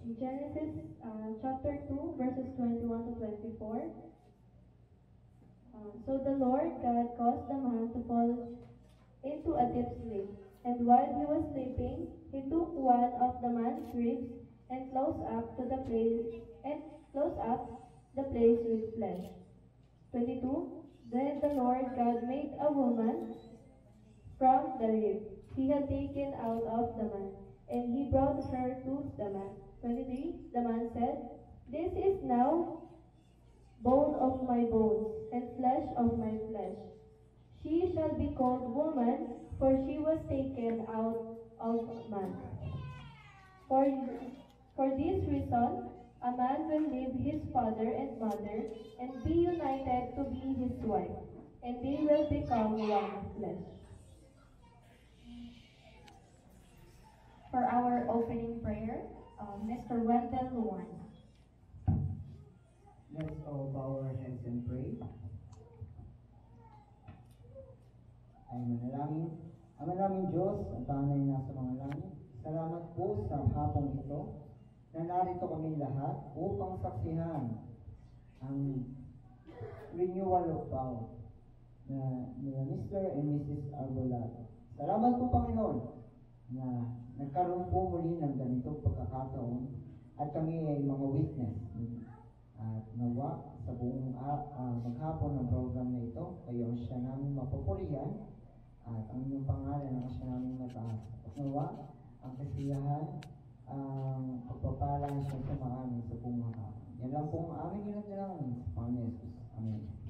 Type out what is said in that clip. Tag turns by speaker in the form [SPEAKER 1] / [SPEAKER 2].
[SPEAKER 1] In Genesis chapter 2, verses 21 to 24. So the Lord God caused the man to fall into a deep sleep. And while he was sleeping, he took one of the man's ribs and closed up the place with flesh. 22. Then the Lord God made a woman from the rib he had taken out of the man, and he brought her to the man. 23. The man said, "This is now bone of my bones and flesh of my flesh. She shall be called woman, for she was taken out of man. For, for this reason, a man will leave his father and mother and be united to be his wife, and they will become one flesh."
[SPEAKER 2] For our opening prayer, Mr. Wendell Luan.
[SPEAKER 3] Let's all bow our heads and pray. Ay manalangin. Ama naming Diyos, ang tanay na sa mga langit, salamat po sa hapong ito na narito kami lahat upang saksihan ang renewal of vow na nila Mr. and Mrs. Arbolado. Salamat po, Panginoon, na nagkaroon po muli ng ganitong pagkakataon at kami ay mga witness. At nawa sa buong maghapon ng program na ito, kayo ang siya namin mapupurihan at ang inyong pangalan ang siya namin mataas. At nawa ang kasiyahan, ang pagpapala siya sa maamin sa buong maghapon. Yan lang po ang aming ginagalang sa Panginoon Jesus. Amen.